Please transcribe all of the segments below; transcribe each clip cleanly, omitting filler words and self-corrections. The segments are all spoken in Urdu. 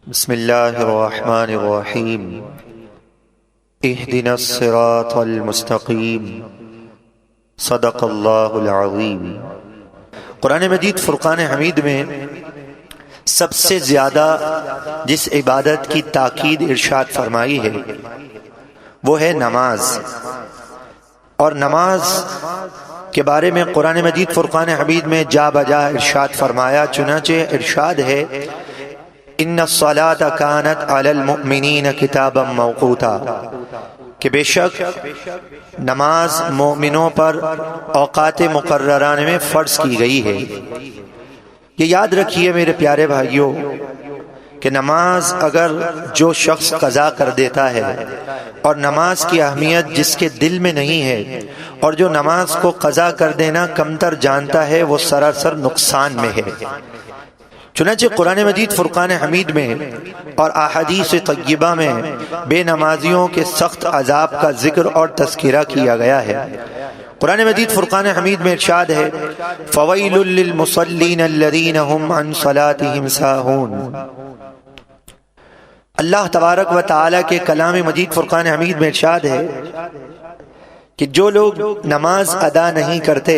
بسم اللہ الرحمن الرحیم اہدنا الصراط المستقیم صدق اللہ العظیم۔ قرآن مجید فرقان حمید میں سب سے زیادہ جس عبادت کی تاکید ارشاد فرمائی ہے وہ ہے نماز، اور نماز کے بارے میں قرآن مجید فرقان حمید میں جا بجا ارشاد فرمایا، چنانچہ ارشاد ہے ان الصلاۃ کانت علی المؤمنین کتابا موقوتا، کہ بے شک نماز مومنوں پر اوقات مقررہ میں فرض کی گئی ہے۔ یہ یاد رکھیے میرے پیارے بھائیوں کہ نماز اگر جو شخص قضا کر دیتا ہے، اور نماز کی اہمیت جس کے دل میں نہیں ہے، اور جو نماز کو قضا کر دینا کمتر جانتا ہے، وہ سراسر نقصان میں ہے۔ چنانچہ قرآن مجید فرقان حمید میں اور احادیث طیبہ میں بے نمازیوں کے سخت عذاب کا ذکر اور تذکرہ کیا گیا ہے۔ قرآن مجید فرقان حمید میں ارشاد ہے فَوَيْلٌ لِّلْمُصَلِّينَ الَّذِينَ هُمْ عَنْ صَلَاتِهِمْ سَاهُونَ۔ اللہ تبارک و تعالی کے کلام مجید فرقان حمید میں ارشاد ہے کہ جو لوگ نماز ادا نہیں کرتے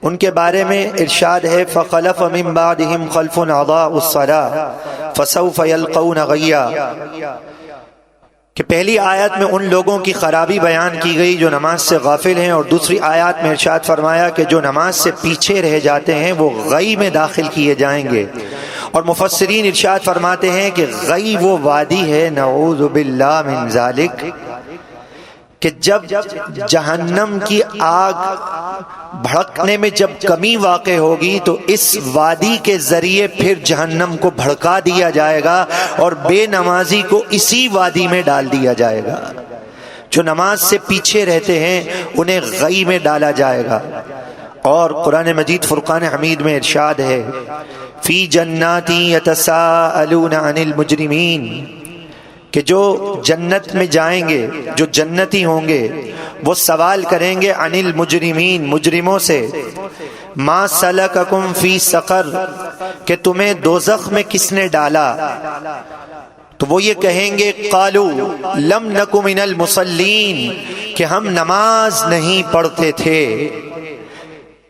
ان کے بارے میں ارشاد ہے فَخَلَفَ مِن بَعْدِهِمْ خَلْفٌ أَضَاعُوا الصَّلَاةَ فَسَوْفَ يَلْقَوْنَ غَيًّا، کہ پہلی آیت میں ان لوگوں کی خرابی بیان کی گئی جو نماز سے غافل ہیں، اور دوسری آیات میں ارشاد فرمایا کہ جو نماز سے پیچھے رہ جاتے ہیں وہ غی میں داخل کیے جائیں گے۔ اور مفسرین ارشاد فرماتے ہیں کہ غی وہ وادی ہے، نعوذ باللہ من ذالک، کہ جب جہنم کی آگ بھڑکنے میں جب کمی واقع ہوگی تو اس وادی کے ذریعے پھر جہنم کو بھڑکا دیا جائے گا، اور بے نمازی کو اسی وادی میں ڈال دیا جائے گا۔ جو نماز سے پیچھے رہتے ہیں انہیں غی میں ڈالا جائے گا۔ اور قرآن مجید فرقان حمید میں ارشاد ہے فی جنات یتساءلون عن المجرمین، کہ جو جنت میں جائیں گے، جو جنتی ہوں گے، وہ سوال کریں گے عن المجرمین، مجرموں سے، ما سلککم فی سقر، کہ تمہیں دوزخ میں کس نے ڈالا؟ تو وہ یہ کہیں گے قالوا لم نک من المصلین، کہ ہم نماز نہیں پڑھتے تھے۔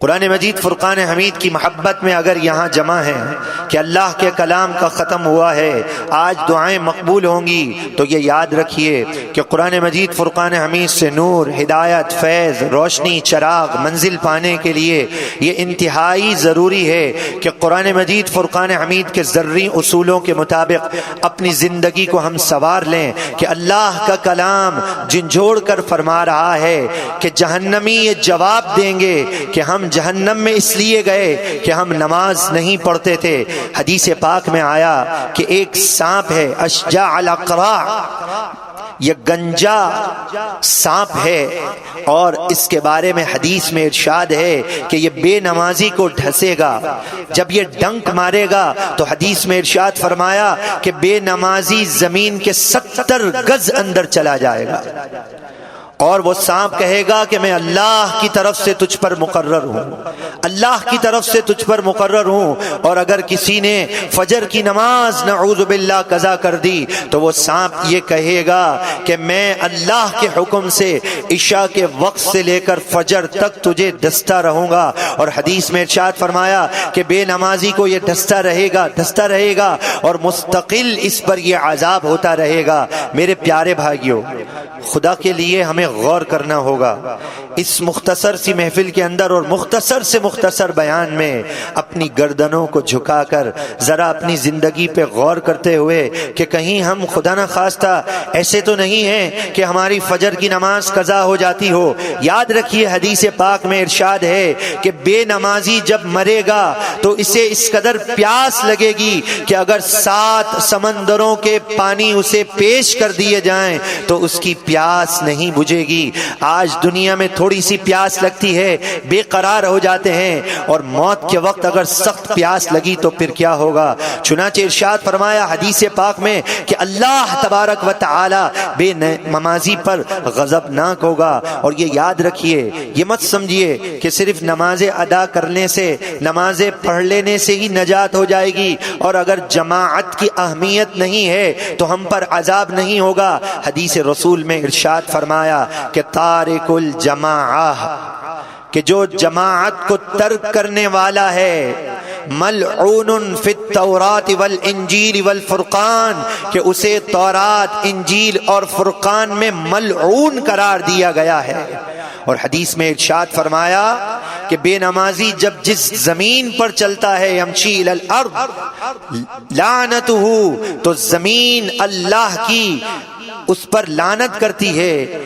قرآن مجید فرقان حمید کی محبت میں اگر یہاں جمع ہیں کہ اللہ کے کلام کا ختم ہوا ہے، آج دعائیں مقبول ہوں گی، تو یہ یاد رکھیے کہ قرآن مجید فرقان حمید سے نور، ہدایت، فیض، روشنی، چراغ منزل پانے کے لیے یہ انتہائی ضروری ہے کہ قرآن مجید فرقان حمید کے ذرّی اصولوں کے مطابق اپنی زندگی کو ہم سنوار لیں، کہ اللہ کا کلام جھنجھوڑ کر فرما رہا ہے کہ جہنمی یہ جواب دیں گے کہ ہم جہنم میں اس لیے گئے کہ ہم نماز نہیں پڑھتے تھے۔ حدیث پاک میں آیا کہ ایک سانپ ہے اشجاع الاقراع، یہ گنجا سانپ ہے، اور اس کے بارے میں حدیث میں ارشاد ہے کہ یہ بے نمازی کو ڈھسے گا، جب یہ ڈنک مارے گا تو حدیث میں ارشاد فرمایا کہ بے نمازی زمین کے 70 گز اندر چلا جائے گا، اور وہ سانپ کہے گا کہ میں اللہ کی طرف سے تجھ پر مقرر ہوں، اللہ کی طرف سے تجھ پر مقرر ہوں۔ اور اگر کسی نے فجر کی نماز نعوذ باللہ قضا کر دی تو وہ سانپ یہ کہے گا کہ میں اللہ کے حکم سے عشاء کے وقت سے لے کر فجر تک تجھے ڈستا رہوں گا، اور حدیث میں ارشاد فرمایا کہ بے نمازی کو یہ ڈستا رہے گا اور مستقل اس پر یہ عذاب ہوتا رہے گا۔ میرے پیارے بھائیوں، خدا کے لیے ہمیں غور کرنا ہوگا اس مختصر سی محفل کے اندر، اور مختصر سے مختصر بیان میں اپنی گردنوں کو جھکا کر ذرا اپنی زندگی پہ غور کرتے ہوئے کہ کہیں ہم خدا نہ خواستہ ایسے تو نہیں ہیں کہ ہماری فجر کی نماز قضا ہو جاتی ہو۔ یاد رکھیے حدیث پاک میں ارشاد ہے کہ بے نمازی جب مرے گا تو اسے اس قدر پیاس لگے گی کہ اگر 7 سمندروں کے پانی اسے پیش کر دیے جائیں تو اس کی پیاس نہیں بجھے بجھے گی۔ آج دنیا میں تھوڑی سی پیاس لگتی ہے بے قرار ہو جاتے ہیں، اور موت کے وقت اگر سخت پیاس لگی تو پھر کیا ہوگا؟ چنانچہ ارشاد فرمایا حدیث پاک میں کہ اللہ تبارک و تعالی بے نمازی پر غضبناک ہوگا۔ اور یہ یاد رکھیے، یہ مت سمجھیے کہ صرف نمازیں ادا کرنے سے، نمازیں پڑھ لینے سے ہی نجات ہو جائے گی، اور اگر جماعت کی اہمیت نہیں ہے تو ہم پر عذاب نہیں ہوگا۔ حدیث رسول میں ارشاد فرمایا کہ تارک الجماعہ، کہ جو جماعت کو ترک کرنے والا ہے، ملعون فی التوراۃ والانجیل والفرقان، کہ اسے تورات، انجیل اور فرقان میں ملعون قرار دیا گیا ہے۔ اور حدیث میں ارشاد فرمایا کہ بے نمازی جب جس زمین پر چلتا ہے، یمشی الی الارض لعنتہ، تو زمین اللہ کی اس پر لعنت کرتی ہے۔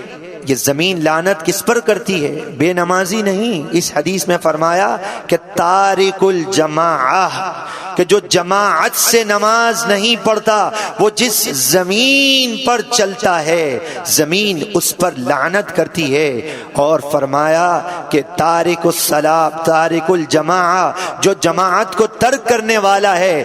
یہ زمین لعنت کس پر کرتی ہے؟ بے نمازی نہیں۔ اس حدیث میں فرمایا کہ تارک الجماعہ، کہ جو جماعت سے نماز نہیں پڑھتا، وہ جس زمین پر چلتا ہے زمین اس پر لعنت کرتی ہے۔ اور فرمایا کہ تارک الصلاۃ، تارک الجماعہ، جو جماعت کو ترک کرنے والا ہے،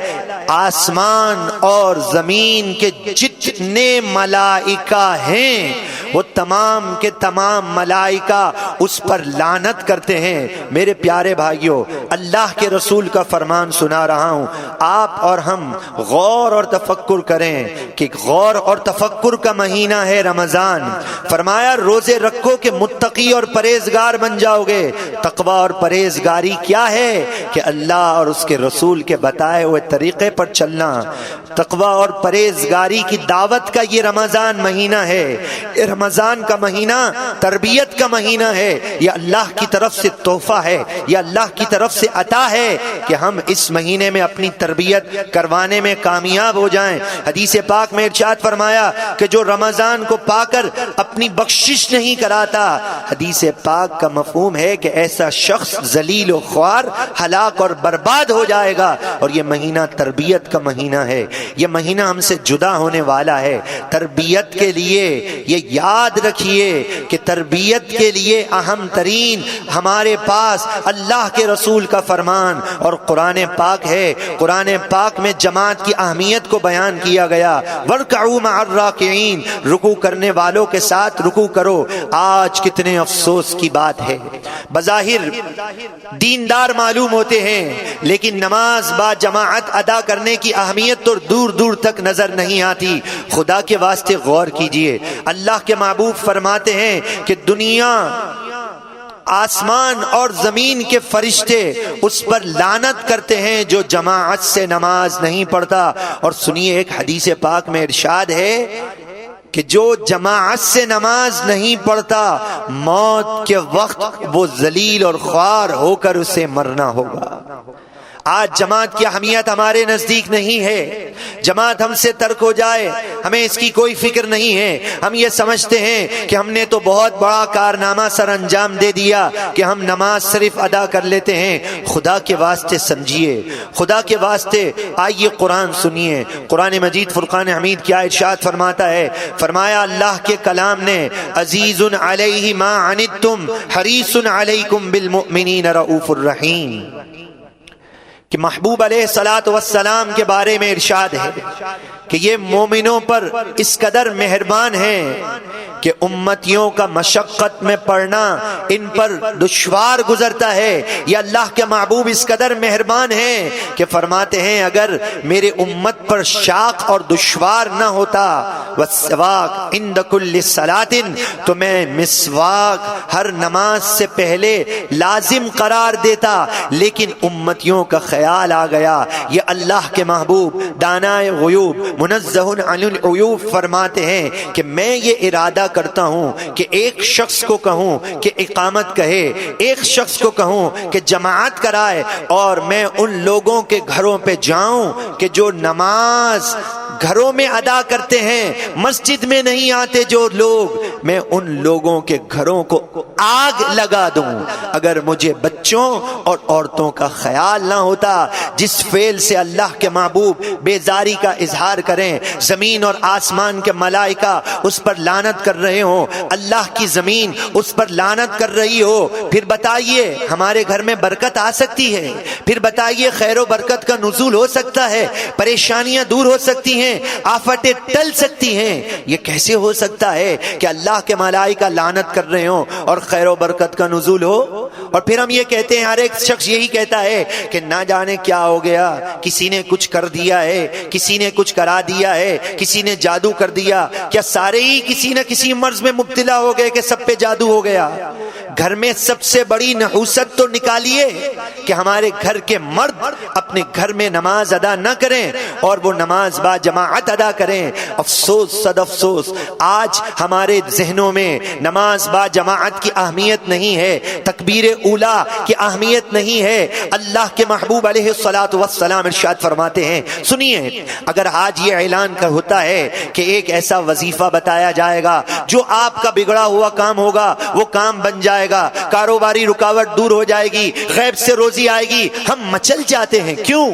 آسمان اور زمین کے جتنے ملائکہ ہیں وہ تمام کے تمام ملائکہ اس پر لعنت کرتے ہیں۔ میرے پیارے بھائیوں، اللہ کے رسول کا فرمان سنا رہا ہوں، آپ اور ہم غور اور تفکر کریں کہ غور اور تفکر کا مہینہ ہے رمضان۔ فرمایا روزے رکھو کہ متقی اور پرہیزگار بن جاؤ گے۔ تقوی اور پرہیزگاری کیا ہے؟ کہ اللہ اور اس کے رسول کے بتائے ہوئے طریقے پر چلنا۔ تقوی اور پرہیزگاری کی دعوت کا یہ رمضان مہینہ ہے۔ رمضان کا مہینہ تربیت کا مہینہ ہے۔ یہ اللہ کی طرف سے تحفہ ہے، یہ اللہ کی طرف سے عطا ہے کہ ہم اس مہینے میں اپنی تربیت کروانے میں کامیاب ہو جائیں۔ حدیث پاک میں ارشاد فرمایا کہ جو رمضان کو پا کر اپنی بخشش نہیں کراتا، حدیث پاک کا مفہوم ہے کہ ایسا شخص ذلیل و خوار، ہلاک اور برباد ہو جائے گا۔ اور یہ مہینہ تربیت کا مہینہ ہے، یہ مہینہ ہم سے جدا ہونے والا ہے۔ تربیت کے لیے یہ یاد رکھیے کہ تربیت کے لیے اہم ترین ہمارے پاس اللہ کے رسول کا فرمان اور قرآن پاک ہے۔ قرآن پاک میں جماعت کی اہمیت کو بیان کیا گیا، وَارْكَعُوا مَعَ الرَّاكِعِينَ، رکوع کرنے والوں کے ساتھ رکوع کرو۔ آج کتنے افسوس کی بات ہے، بظاہر دیندار معلوم ہوتے ہیں لیکن نماز با جماعت ادا کرنے کی اہمیت تو دور دور تک نظر نہیں آتی۔ خدا کے واسطے غور کیجئے، اللہ کے محبوب فرماتے ہیں کہ دنیا، آسمان اور زمین کے فرشتے اس پر لعنت کرتے ہیں جو جماعت سے نماز نہیں پڑھتا۔ اور سنیے، ایک حدیث پاک میں ارشاد ہے کہ جو جماعت سے نماز نہیں پڑھتا، موت کے وقت وہ ذلیل اور خوار ہو کر اسے مرنا ہوگا۔ آج جماعت کی اہمیت ہمارے نزدیک نہیں ہے۔ جماعت ہم سے ترک ہو جائے، ہمیں اس کی کوئی فکر نہیں ہے۔ ہم یہ سمجھتے ہیں کہ ہم نے تو بہت بڑا کارنامہ سر انجام دے دیا کہ ہم نماز صرف ادا کر لیتے ہیں۔ خدا کے واسطے سمجھیے، خدا کے واسطے آئیے قرآن سنیے۔ قرآن مجید فرقان حمید کیا ارشاد فرماتا ہے؟ فرمایا اللہ کے کلام نے، عزیز علیہ ما عنتم حریص علیکم بالمؤمنین رؤوف الرحیم، کہ محبوب علیہ الصلوۃ والسلام کے بارے میں ارشاد ہے کہ یہ مومنوں پر اس قدر مہربان ہیں کہ امتیوں کا مشقت میں پڑنا ان پر دشوار گزرتا ہے۔ یہ اللہ کے محبوب اس قدر مہربان ہیں کہ فرماتے ہیں اگر میرے امت پر شاق اور دشوار نہ ہوتا، والسواک عند کل صلاۃ، تو میں مسواک ہر نماز سے پہلے لازم قرار دیتا، لیکن امتیوں کا خیال آ گیا۔ یہ اللہ کے محبوب دانائے غیوب منزہ عن العیوب فرماتے ہیں کہ میں یہ ارادہ کرتا ہوں کہ ایک شخص کو کہوں کہ اقامت کہے، ایک شخص کو کہوں کہ جماعت کرائے، اور میں ان لوگوں کے گھروں پہ جاؤں کہ جو نماز گھروں میں ادا کرتے ہیں، مسجد میں نہیں آتے جو لوگ، میں ان لوگوں کے گھروں کو آگ لگا دوں اگر مجھے بچوں اور عورتوں کا خیال نہ ہوتا۔ جس فعل سے اللہ کے محبوب بیزاری کا اظہار کریں، زمین اور آسمان کے ملائکہ اس پر لعنت کر رہے ہوں، اللہ کی زمین اس پر لعنت کر رہی ہو، پھر بتائیے ہمارے گھر میں برکت آ سکتی ہے؟ پھر بتائیے خیر و برکت کا نزول ہو سکتا ہے؟ پریشانیاں دور ہو سکتی ہیں؟ آفتیں ٹل سکتی ہیں؟ یہ کیسے ہو سکتا ہے کہ اللہ کے ملائکہ لعنت کر رہے ہوں اور خیر و برکت کا نزول ہو؟ اور پھر ہم یہ کہتے ہیں، ہر ایک شخص یہی کہتا ہے کہ نہ جانے کیا ہو گیا، کسی نے کچھ کر دیا ہے، کسی نے کچھ کرا دیا ہے، کسی نے جادو کر دیا۔ کیا سارے ہی کسی نہ کسی مرض میں مبتلا ہو گئے کہ سب پہ جادو ہو گیا؟ گھر میں سب سے بڑی نحوست تو نکالیے کہ ہمارے گھر کے مرد اپنے گھر میں نماز ادا نہ کریں اور وہ نماز با جماعت ادا کریں۔ افسوس صد افسوس، آج ہمارے ذہنوں میں نماز با جماعت کی اہمیت نہیں ہے، تکبیر اولا کی اہمیت نہیں ہے۔ اللہ کے محبوب علیہ الصلوۃ والسلام ارشاد فرماتے ہیں، سنیے، اگر آج یہ اعلان کر ہوتا ہے کہ ایک ایسا وظیفہ بتایا جائے گا جو آپ کا بگڑا ہوا کام ہوگا وہ کام بن جائے گا، کاروباری رکاوٹ دور ہو جائے گی، غیب سے روزی آئے گی، ہم مچل جاتے ہیں۔ کیوں؟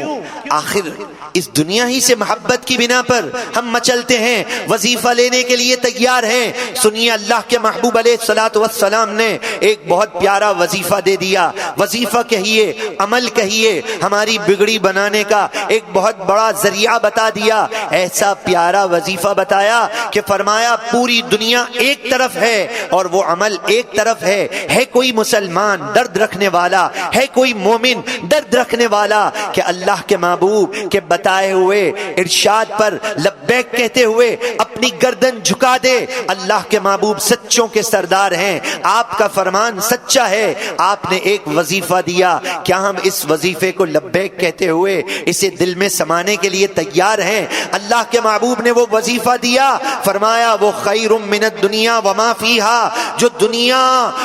آخر اس دنیا ہی سے محبت کی بنا پر ہم مچلتے ہیں، وظیفہ لینے کے لیے تیار ہیں۔ سنیے، اللہ کے محبوب علیہ الصلوۃ والسلام نے ایک بہت پیارا وظیفہ دے دیا۔ وظیفہ کہیے، عمل کہیے، ہماری بگڑی بنانے کا ایک بہت بڑا ذریعہ بتا دیا۔ ایسا پیارا وظیفہ بتایا کہ فرمایا پوری دنیا ایک طرف ہے اور وہ عمل ایک طرف ہے۔ ہے کوئی مسلمان درد رکھنے والا، ہے کوئی مومن درد رکھنے والا کہ اللہ کے محبوب کے بتائے ہوئے ارشاد پر لبیک کہتے ہوئے اپنی گردن جھکا دے؟ اللہ کے محبوب سچوں کے سردار ہیں، آپ کا فرمان سچا ہے۔ آپ نے ایک وظیفہ دیا، کیا ہم اس وظیفے کو لبیک کہتے ہوئے اسے دل میں سمانے کے لیے تیار ہیں؟ اللہ کے محبوب نے وہ وظیفہ دیا، فرمایا وہ خیر من الدنیا وما فیہا، جو دنیا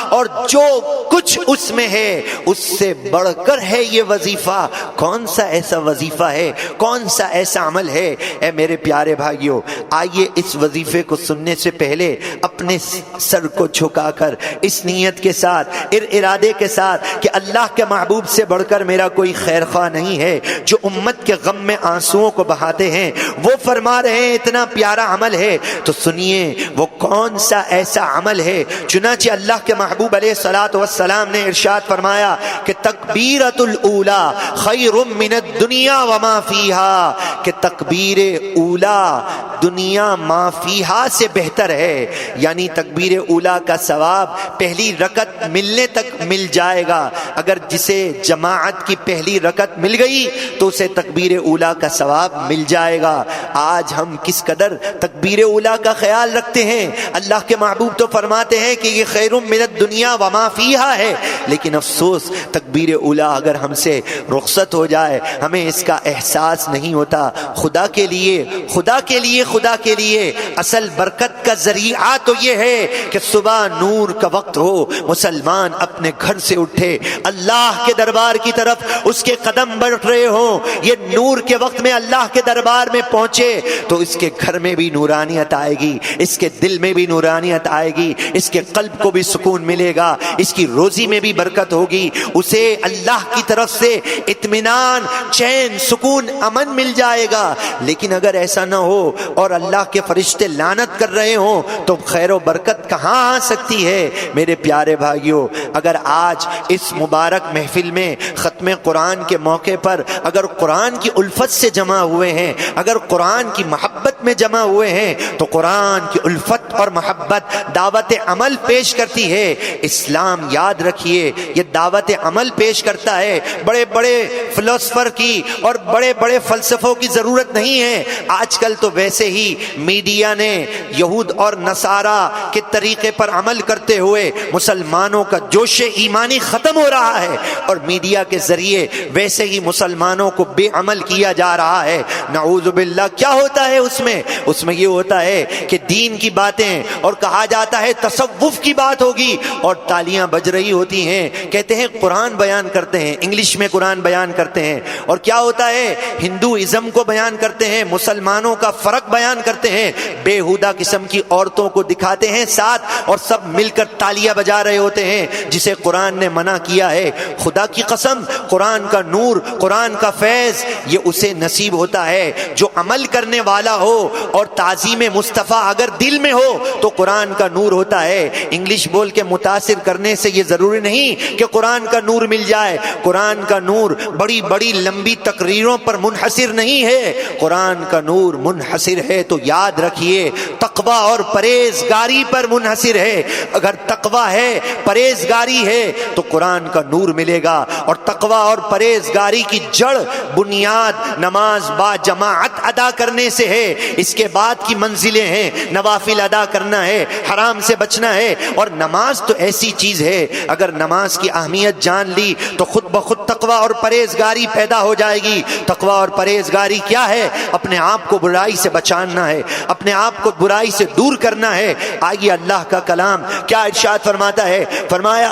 اور جو کچھ اس میں ہے اس سے بڑھ کر ہے یہ وظیفہ۔ کون سا ایسا وظیفہ ہے، کون سا ایسا عمل ہے؟ اے میرے پیارے بھائیوں، آئیے اس وظیفے کو سننے سے پہلے اپنے سر کو جھکا کر اس نیت کے ساتھ، ارادے کے ساتھ کہ اللہ کے محبوب سے بڑھ کر میرا کوئی خیر خواہ نہیں ہے، جو امت کے غم میں آنسوؤں کو بہاتے ہیں، وہ فرما رہے ہیں اتنا پیارا عمل ہے، تو سنیے وہ کون سا ایسا عمل ہے۔ چنانچہ اللہ کے محبوب علیہ الصلوۃ والسلام نے ارشاد فرمایا کہ تکبیرۃ الاولی خیر من الدنیا وما فیہا، کہ تکبیر اولا دنیا ما فیہا سے بہتر ہے۔ یعنی تکبیر اولا کا ثواب پہلی رکعت ملنے تک مل جائے گا۔ اگر جسے جماعت کی پہلی رکعت مل گئی تو اسے تکبیر اولا کا ثواب مل جائے گا۔ آج ہم کس قدر تکبیر اولا کا خیال رکھتے ہیں؟ اللہ کے محبوب تو فرماتے ہیں کہ یہ خیر من الدنیا وما فیہا ہے، لیکن افسوس تکبیر اولا اگر ہم سے رخصت ہو جائے ہمیں اس کا احساس نہیں ہوتا۔ خدا کے لیے، خدا کے لیے، خدا کے لیے اصل برکت کا ذریعہ تو یہ ہے کہ صبح نور کا وقت ہو، مسلمان اپنے گھر سے اٹھے، اللہ کے دربار کی طرف اس کے قدم بڑھ رہے ہوں، یہ نور کے وقت میں اللہ کے دربار میں پہنچے تو اس کے گھر میں بھی نورانیت آئے گی، اس کے دل میں بھی نورانیت آئے گی، اس کے قلب کو بھی سکون ملے گا، اس کی روزی میں بھی برکت ہوگی، اسے اللہ کی طرف سے اطمینان، چین، سکون، امن مل جائے گا۔ لیکن اگر ایسا نہ ہو اور اللہ کے فرشتے لعنت کر رہے ہوں تو خیر و برکت کہاں آ سکتی ہے؟ میرے پیارے بھائیوں، اگر آج اس مبارک محفل میں ختم قرآن کے موقع پر اگر قرآن کی الفت سے جمع ہوئے ہیں، اگر قرآن کی محبت میں جمع ہوئے ہیں تو قرآن کی الفت اور محبت دعوت عمل پیش کرتی ہے۔ اسلام یاد رکھیے یہ دعوت عمل پیش کرتا ہے، بڑے بڑے فلسفر کی اور بڑے بڑے فلسفوں کی ضرورت نہیں ہے۔ آج کل تو ویسے ہی میڈیا نے یہود اور نصارہ کے طریقے پر عمل کرتے ہوئے مسلمانوں کا جوش ایمانی ختم ہو رہا ہے، اور میڈیا کے ذریعے ویسے ہی مسلمانوں کو بے عمل کیا جا رہا ہے۔ نعوذ باللہ۔ کیا ہوتا ہے اس میں یہ ہوتا ہے کہ دین کی باتیں اور کہا جاتا ہے تصوف کی بات ہوگی اور تالیاں بج رہی ہوتی ہیں، کہتے ہیں قرآن بیان کرتے ہیں، انگلش میں قرآن بیان کرتے ہیں. اور کیا ہوتا ہے, ہندوازم کو بیان کرتے ہیں, مسلمانوں کا فرق بیان کرتے ہیں, بےہودہ قسم کی عورتوں کو دکھاتے ہیں ساتھ, اور سب مل کر تالیاں بجا رہے ہوتے ہیں, جسے قرآن نے منع کیا ہے. خدا کی قسم, قرآن کا نور, قرآن کا فیض یہ اسے نصیب ہوتا ہے جو عمل کرنے والا ہو, اور تعظیم مصطفیٰ اگر دل میں ہو تو قرآن کا نور ہوتا ہے. انگلش بول کے متاثر کرنے سے یہ ضروری نہیں کہ قرآن کا نور مل جائے. قرآن کا نور بڑی بڑی لمبی تقریروں پر منحصر نہیں ہے, قرآن کا نور منحصر ہے تو یاد رکھیے تقویٰ اور پرہیزگاری پر منحصر ہے. اگر تقویٰ ہے, پرہیزگاری ہے تو قرآن کا نور ملے گا. اور تقویٰ اور پرہیزگاری کی جڑ, بنیاد نماز با جماعت ادا کرنے سے ہے. اس کے بعد کی منزلیں ہیں, نوافل ادا کرنا ہے, حرام سے بچنا ہے. اور نماز تو ایسی چیز ہے, اگر نماز کی اہمیت جان لی تو خود بخود تقویٰ اور پرہیزگاری پیدا ہو جائے گی. تقویٰ اور پرہیزگاری کیا ہے؟ اپنے آپ کو برائی سے بچانا ہے, اپنے آپ کو برائی سے دور کرنا ہے. آئیے اللہ کا کلام کیا ارشاد فرماتا ہے. فرمایا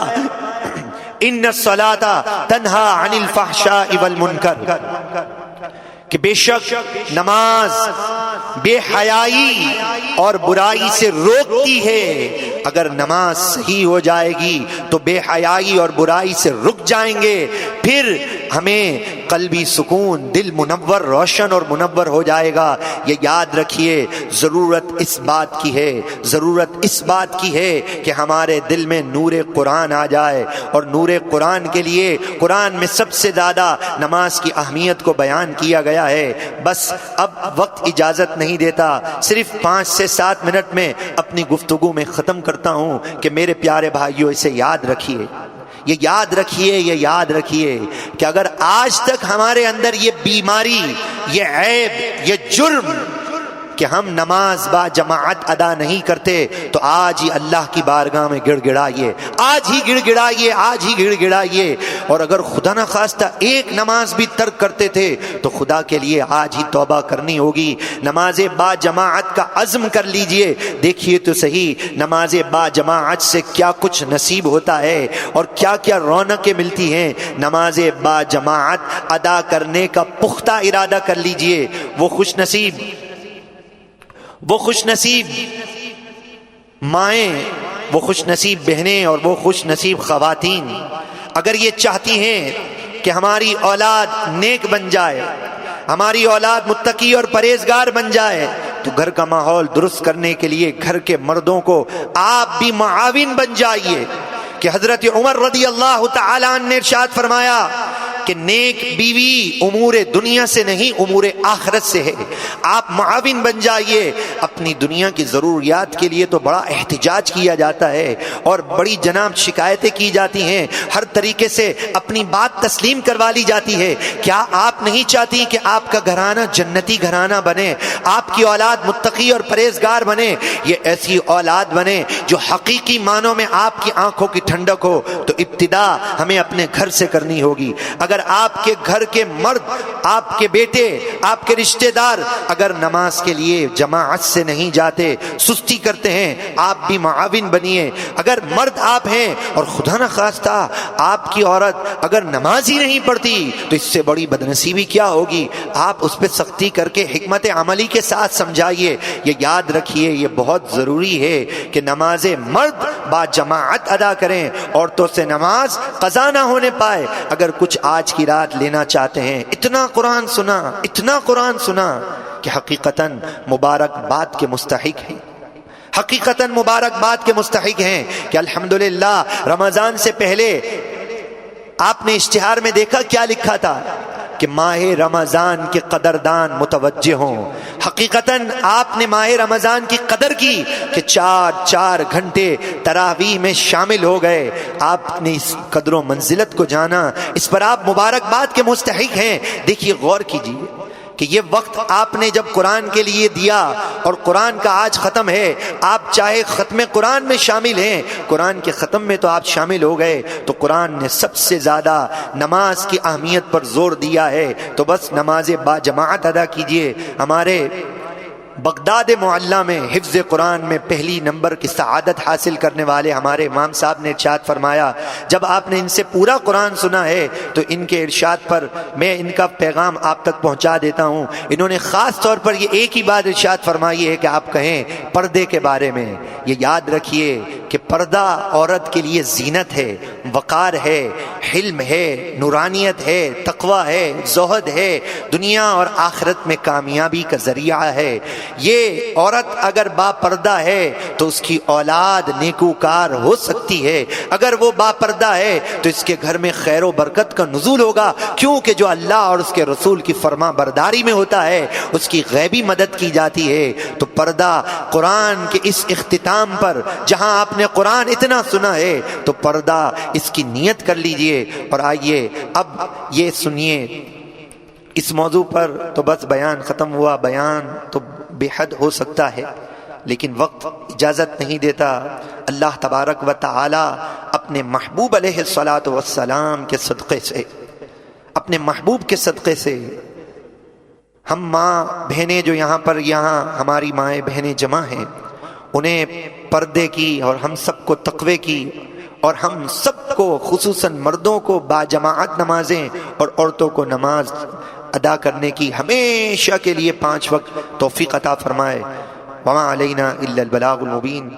ان الصلاۃ تنہا عن الفحشاء والمنکر, کہ بے شک نماز بے حیائی اور برائی سے روکتی ہے. اگر نماز صحیح ہو جائے گی تو بے حیائی اور برائی سے رک جائیں گے, پھر ہمیں قلبی سکون, دل منور, روشن اور منور ہو جائے گا. یہ یاد رکھیے, ضرورت اس بات کی ہے, ضرورت اس بات کی ہے کہ ہمارے دل میں نور قرآن آ جائے. اور نور قرآن کے لیے قرآن میں سب سے زیادہ نماز کی اہمیت کو بیان کیا گیا ہے. بس اب وقت اجازت نہیں دیتا, صرف 5 سے 7 منٹ میں اپنی گفتگو میں ختم کرتا ہوں کہ میرے پیارے بھائیوں اسے یاد رکھیے, یہ یاد رکھیے, یہ یاد رکھیے کہ اگر آج تک ہمارے اندر یہ بیماری, یہ عیب, یہ جرم کہ ہم نماز با جماعت ادا نہیں کرتے, تو آج ہی اللہ کی بارگاہ میں گڑ گڑائیے, آج ہی گڑ گڑائیے, آج ہی گڑ گڑائیے. اور اگر خدا نہ خواستہ ایک نماز بھی ترک کرتے تھے تو خدا کے لیے آج ہی توبہ کرنی ہوگی. نماز با جماعت کا عزم کر لیجئے. دیکھیے تو صحیح نماز با جماعت سے کیا کچھ نصیب ہوتا ہے اور کیا کیا رونقیں ملتی ہیں. نماز با جماعت ادا کرنے کا پختہ ارادہ کر لیجئے. وہ خوش نصیب مائیں, وہ خوش نصیب بہنیں اور وہ خوش نصیب خواتین اگر یہ چاہتی ہیں کہ ہماری اولاد نیک بن جائے, ہماری اولاد متقی اور پرہیزگار بن جائے, تو گھر کا ماحول درست کرنے کے لیے گھر کے مردوں کو آپ بھی معاون بن جائیے. کہ حضرت عمر رضی اللہ تعالی عنہ نے ارشاد فرمایا کہ نیک بیوی امور دنیا سے نہیں امور آخرت سے ہے. آپ معاون بن جائیے. اپنی دنیا کی ضروریات کے لیے تو بڑا احتجاج کیا جاتا ہے اور بڑی جناب شکایتیں کی جاتی ہیں, ہر طریقے سے اپنی بات تسلیم کروا لی جاتی ہے. کیا آپ نہیں چاہتی کہ آپ کا گھرانہ جنتی گھرانہ بنے, آپ کی اولاد متقی اور پرہیزگار بنے, یہ ایسی اولاد بنے جو حقیقی معنوں میں آپ کی آنکھوں کی ٹھنڈک ہو؟ تو ابتدا ہمیں اپنے گھر سے کرنی ہوگی. اگر آپ کے گھر کے مرد, آپ کے بیٹے, آپ کے رشتہ دار اگر نماز کے لیے جماعت سے نہیں جاتے, سستی کرتے ہیں, آپ بھی معاون بنیے. اگر مرد آپ ہیں اور خدا نہ خواستہ آپ کی عورت اگر نماز ہی نہیں پڑھتی تو اس سے بڑی بدنصیبی کیا ہوگی؟ آپ اس پہ سختی کر کے حکمت عملی کے ساتھ سمجھائیے. یہ یاد رکھیے, یہ بہت ضروری ہے کہ نماز مرد با جماعت ادا کریں, عورتوں سے نماز قضا نہ ہونے پائے. اگر کچھ آج کی رات لینا چاہتے ہیں, اتنا قرآن سنا, اتنا قرآن سنا کہ حقیقتاً مبارکباد کے مستحق ہیں, حقیقتاً مبارکباد کے مستحق ہیں کہ الحمدللہ رمضان سے پہلے آپ نے اشتہار میں دیکھا کیا لکھا تھا کہ ماہ رمضان کے قدردان متوجہ ہوں. حقیقتاً آپ نے ماہ رمضان کی قدر کی کہ 4 گھنٹے تراویح میں شامل ہو گئے. آپ نے اس قدر و منزلت کو جانا, اس پر آپ مبارکباد کے مستحق ہیں. دیکھیے غور کیجیے کہ یہ وقت آپ نے جب قرآن کے لیے دیا اور قرآن کا آج ختم ہے, آپ چاہے ختم قرآن میں شامل ہیں, قرآن کے ختم میں تو آپ شامل ہو گئے, تو قرآن نے سب سے زیادہ نماز کی اہمیت پر زور دیا ہے. تو بس نماز با جماعت ادا کیجئے. ہمارے بغداد معلیٰ میں حفظ قرآن میں پہلی نمبر کی سعادت حاصل کرنے والے ہمارے امام صاحب نے ارشاد فرمایا، جب آپ نے ان سے پورا قرآن سنا ہے تو ان کے ارشاد پر میں ان کا پیغام آپ تک پہنچا دیتا ہوں۔ انہوں نے خاص طور پر یہ ایک ہی بات ارشاد فرمائی ہے کہ آپ کہیں پردے کے بارے میں، یہ یاد رکھیے کہ پردہ عورت کے لیے زینت ہے، وقار ہے، حلم ہے، نورانیت ہے، تقوی ہے، زہد ہے، دنیا اور آخرت میں کامیابی کا ذریعہ ہے۔ یہ عورت اگر با پردہ ہے تو اس کی اولاد نیکوکار ہو سکتی ہے، اگر وہ با پردہ ہے تو اس کے گھر میں خیر و برکت کا نزول ہوگا، کیونکہ جو اللہ اور اس کے رسول کی فرما برداری میں ہوتا ہے اس کی غیبی مدد کی جاتی ہے۔ تو پردہ قرآن کے اس اختتام پر جہاں آپ نے قرآن اتنا سنا ہے تو پردہ اس کی نیت کر لیجئے۔ اور آئیے اب یہ سنیے، اس موضوع پر تو بس بیان ختم ہوا، بیان تو بے حد ہو سکتا ہے لیکن وقت اجازت نہیں دیتا۔ اللہ تبارک و تعالی اپنے محبوب علیہ الصلاۃ والسلام کے صدقے سے، اپنے محبوب کے صدقے سے، ہم ماں بہنیں جو یہاں ہماری مائیں بہنیں جمع ہیں، انہیں پردے کی اور ہم سب کو تقوی کی، اور ہم سب کو خصوصاً مردوں کو باجماعت نمازیں اور عورتوں کو نماز ادا کرنے کی ہمیشہ کے لیے 5 وقت توفیق عطا فرمائے۔ وما علینا الا البلاغ المبین۔